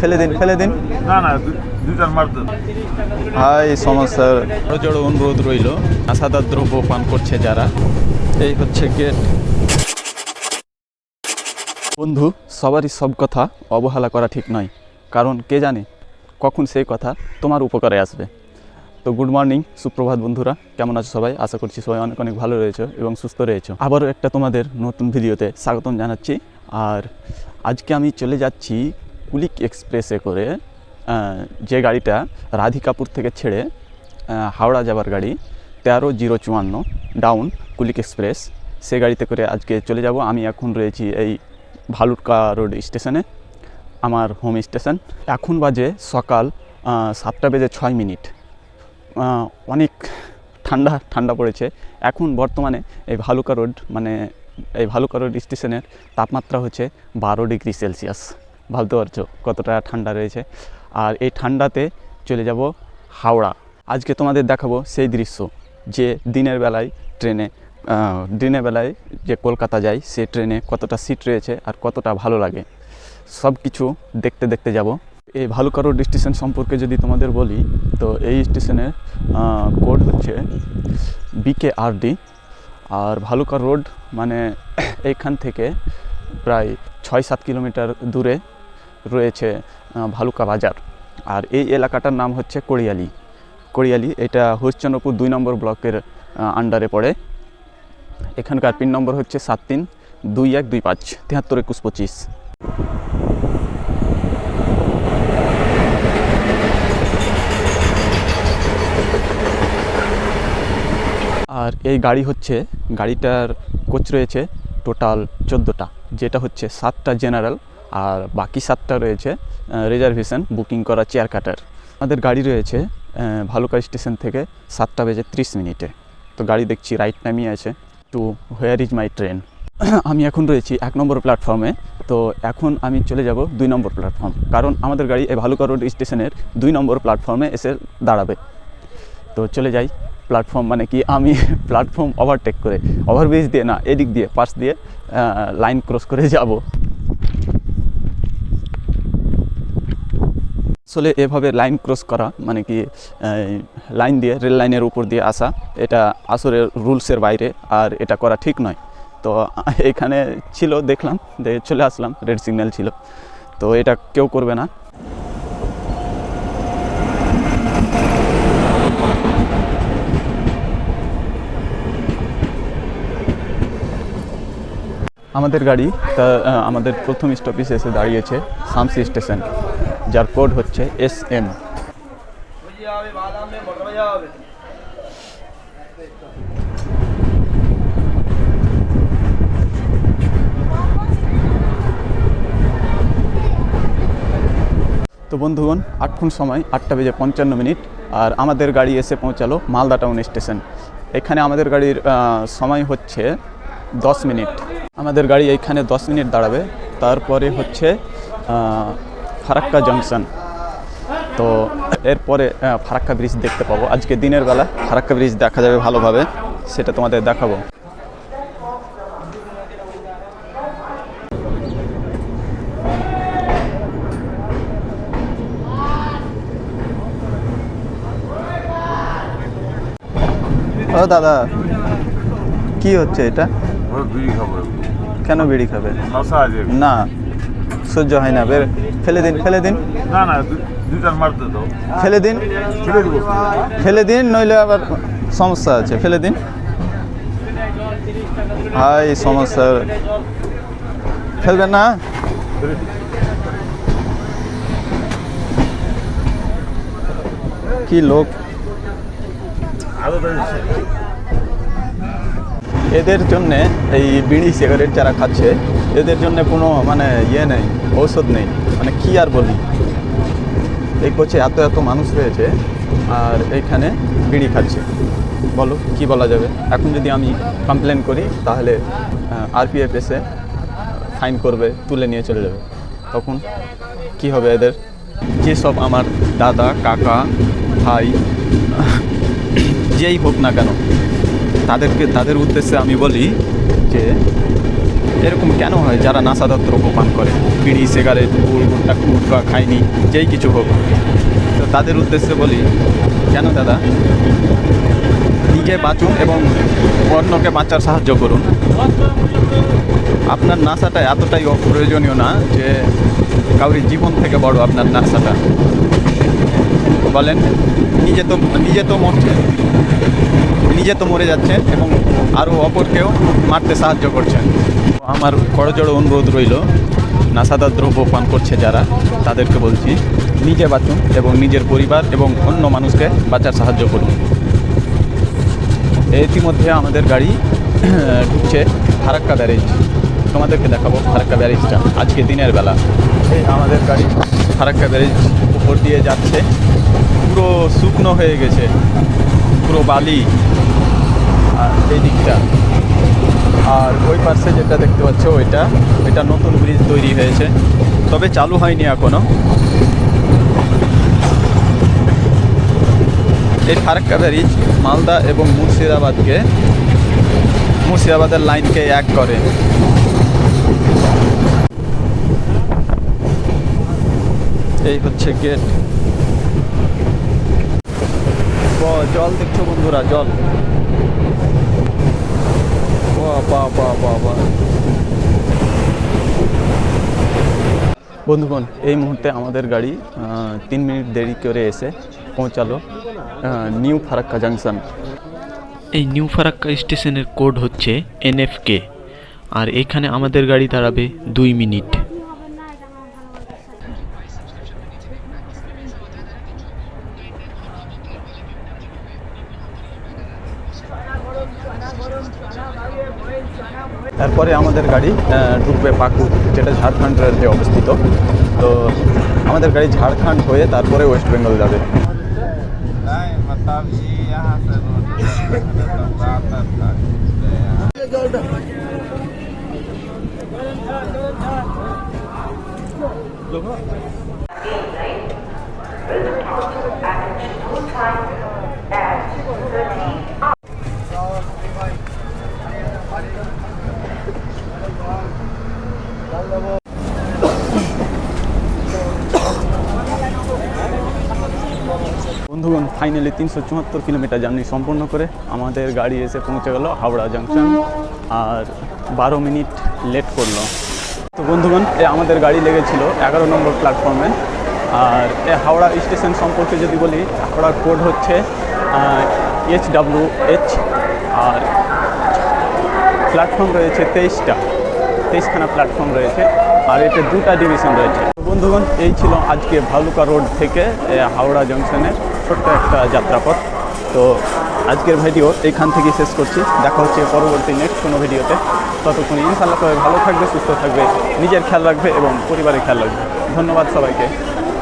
ফেলে দিন ফেলে দিন। না না দুইটার মারতে ভাই সমস্যার জোড়ো অনুরোধ রইল, আসাদার দ্রব্য পান করছে যারা। এই হচ্ছে গেট। বন্ধু, সবারই সব কথা অবহেলা করা ঠিক নয়, কারণ কে জানে কখন সেই কথা তোমার উপকারে আসবে। তো গুড মর্নিং, সুপ্রভাত বন্ধুরা, কেমন আছো সবাই? আশা করছি সবাই অনেক অনেক ভালো রয়েছো এবং সুস্থ রয়েছো। আবারও একটা তোমাদের নতুন ভিডিওতে স্বাগতম জানাচ্ছি। আর আজকে আমি চলে যাচ্ছি কুলিক এক্সপ্রেসে করে, যে গাড়িটা রাধিকাপুর থেকে ছেড়ে হাওড়া যাবার গাড়ি 13054 ডাউন কুলিক এক্সপ্রেস, সে গাড়িতে করে আজকে চলে যাব। আমি এখন রয়েছি এই ভালুরকা রোড স্টেশনে, আমার হোম স্টেশন। এখন বাজে সকাল 7:06। অনেক ঠান্ডা ঠান্ডা পড়েছে এখন বর্তমানে। এই ভালুকা রোড স্টেশনের তাপমাত্রা হচ্ছে 12 ডিগ্রি সেলসিয়াস। ভাবতে পারছো কতটা ঠান্ডা রয়েছে। আর এই ঠান্ডাতে চলে যাব হাওড়া। আজকে তোমাদের দেখাবো সেই দৃশ্য যে দিনের বেলায় যে কলকাতা যায়, সে ট্রেনে কতটা সিট রয়েছে আর কতটা ভালো লাগে, সব কিছু দেখতে দেখতে যাব। এই ভালুকা রোড স্টেশন সম্পর্কে যদি তোমাদের বলি, তো এই স্টেশনের কোড হচ্ছে BKRD। আর ভালুকা রোড মানে এইখান থেকে প্রায় 6-7 কিলোমিটার দূরে রয়েছে ভালুকা বাজার। আর এই এলাকাটার নাম হচ্ছে কড়িয়ালি। এটা হরিশ্চন্দ্রপুর 2 নম্বর ব্লকের আন্ডারে পড়ে। এখানকার পিন নম্বর হচ্ছে 732125 732125। আর এই গাড়িটার কোচ রয়েছে টোটাল 14টা, যেটা হচ্ছে 7টা জেনারেল আর বাকি 7টা রয়েছে রিজার্ভেশন বুকিং করা চেয়ার কাটার। আমাদের গাড়ি রয়েছে ভালুকা স্টেশন থেকে 7:30। তো গাড়ি দেখছি রাইট নামিয়ে আছে। To where is my train. আমি এখন রয়েছি 1 নম্বর প্ল্যাটফর্মে। তো এখন আমি চলে যাব 2 নম্বর প্ল্যাটফর্ম, কারণ আমাদের গাড়ি এই ভালুকা রোড স্টেশনের 2 নম্বর প্ল্যাটফর্মে এসে দাঁড়াবে। তো চলে যাই প্ল্যাটফর্ম, মানে কি আমি প্ল্যাটফর্ম ওভারটেক করে, ওভারব্রিজ দিয়ে না, এদিক দিয়ে পাশ দিয়ে লাইন ক্রস করে যাব। আসলে এভাবে লাইন ক্রস করা মানে কি লাইন দিয়ে, রেল লাইনের উপর দিয়ে আসা, এটা আসলে রুলসের বাইরে, আর এটা করা ঠিক নয়। তো এখানে ছিল, দেখলাম, চলে আসলাম, রেড সিগন্যাল ছিল। তো এটা কেউ করবে না। আমাদের গাড়ি আমাদের প্রথম স্টপেজে এসে দাঁড়িয়েছে শামসি স্টেশন, যার কোড হচ্ছে SM। তো বন্ধুগণ, এখন সময় 8:55, আর আমাদের গাড়ি এসে পৌঁছালো মালদা টাউন স্টেশন। এখানে আমাদের গাড়ির সময় হচ্ছে 10 মিনিট। আমাদের গাড়ি এইখানে 10 মিনিট দাঁড়াবে। তারপরে হচ্ছে ফারাক্কা জংশন। তো এরপরে ফারাক্কা ব্রিজ দেখতে পাবো। আজকে দিনের বেলা ফারাক্কা ব্রিজ দেখা যাবে ভালোভাবে, সেটা তোমাদের দেখাবো। ও দাদা, কি হচ্ছে এটা? বিড়ি খাবো। কেন বিড়ি খাবে? না, সহ্য হয় না। ফেলে দিন। না না দুইটার মারতে দাও। ফেলে দিন, নইলে আবার সমস্যা আছে। ফেলে দিন ভাই, সমস্যা। ফেলবেন না? কি লোক এদের জন্যে, এই বিড়ি সিগারেট যারা খাচ্ছে, এদের জন্য কোনো মানে নেই, ঔষধ নেই। মানে কি আর বলি, এই কোচে এত মানুষ রয়েছে আর এইখানে বিড়ি খাচ্ছে। বলো কি বলা যাবে? এখন যদি আমি কমপ্লেন করি তাহলে RPF এসে ফাইন করবে, তুলে নিয়ে চলে যাবে। তখন কি হবে এদের? যেসব আমার দাদা, কাকা, ভাই, যেই হোক না কেন, তাদের উদ্দেশ্যে আমি বলি যে এরকম কেন হয় যারা নাশাদার দ্রব্য পান করে, বিড়ি সিগারেট গুটখা খায়নি, যেই কিছু হোক। তো তাদের উদ্দেশ্যে বলি, কেন দাদা, নিজে বাঁচুন এবং অন্যকে বাঁচার সাহায্য করুন। আপনার নাশাটা এতটাই অপ্রয়োজনীয় না যে কাউরির জীবন থেকে বড় আপনার নাশাটা। বলেন, নিজে তো মরছেন, নিজে তো মরে যাচ্ছেন এবং আরও অপরকেও মারতে সাহায্য করছেন। আমার করজোড় অনুরোধ রইল, নাশাদার দ্রব্য পান করছে যারা, তাদেরকে বলছি নিজে বাঁচুন এবং নিজের পরিবার এবং অন্য মানুষকে বাঁচার সাহায্য করুন। ইতিমধ্যে আমাদের গাড়ি ঢুকছে ফারাক্কা ব্যারেজ। তোমাদেরকে দেখাবো ফারাক্কা ব্যারেজটা আজকে দিনের বেলা। এই আমাদের গাড়ি ফারাক্কা ব্যারেজ উপর দিয়ে যাচ্ছে, পুরো শুকনো হয়ে গেছে, পুরো বালি আর এই দিকটা। আর ওই পাশে যেটা দেখতে পাচ্ছ এটা নতুন ব্রিজ তৈরি হয়েছে, তবে চালু হয়নি এখনো। এই ফারাক্কা ব্যারেজ মালদা এবং মুর্শিদাবাদের লাইনকে এক করে। এই হচ্ছে গেট। জল দেখছো বন্ধুরা, জল। বন্ধুগণ, এই মুহূর্তে আমাদের গাড়ি 3 মিনিট দেরি করে এসে পৌঁছালো নিউ ফারাক্কা জাংশন। এই নিউ ফারাক্কা স্টেশনের কোড হচ্ছে NFK, আর এখানে আমাদের গাড়ি দাঁড়াবে 2 মিনিট। তারপরে আমাদের গাড়ি ঢুকবে পাকুড়, যেটা ঝাড়খণ্ড রাজ্যে অবস্থিত। তো আমাদের গাড়ি ঝাড়খণ্ড হয়ে তারপরে ওয়েস্ট বেঙ্গল যাবে। বন্ধুগণ, ফাইনালি 374 কিলোমিটার জার্নি সম্পূর্ণ করে আমাদের গাড়ি এসে পৌঁছে গেল হাওড়া জাংশন, আর 12 মিনিট লেট করলো। তো বন্ধুগণ, আমাদের গাড়ি লেগেছিল 11 নম্বর প্ল্যাটফর্মে। আর হাওড়া স্টেশন সম্পর্কে যদি বলি, হাওড়ার কোড হচ্ছে HWH, আর প্ল্যাটফর্ম রয়েছে 23খানা প্ল্যাটফর্ম রয়েছে, আর এতে 2টা ডিভিশন রয়েছে। বন্ধুগণ, এই ছিল আজকে ভালুকা রোড থেকে হাওড়া জংশনের ছোট্ট একটা যাত্রাপথ। তো আজকের ভিডিও এইখান থেকেই শেষ করছি। দেখা হচ্ছে পরবর্তী নেক্সট কোনো ভিডিওতে। ততক্ষণ ইনশাআল্লাহ সবাই ভালো থাকবে, সুস্থ থাকবে, নিজের খেয়াল রাখবে এবং পরিবারের খেয়াল রাখবে। ধন্যবাদ সবাইকে।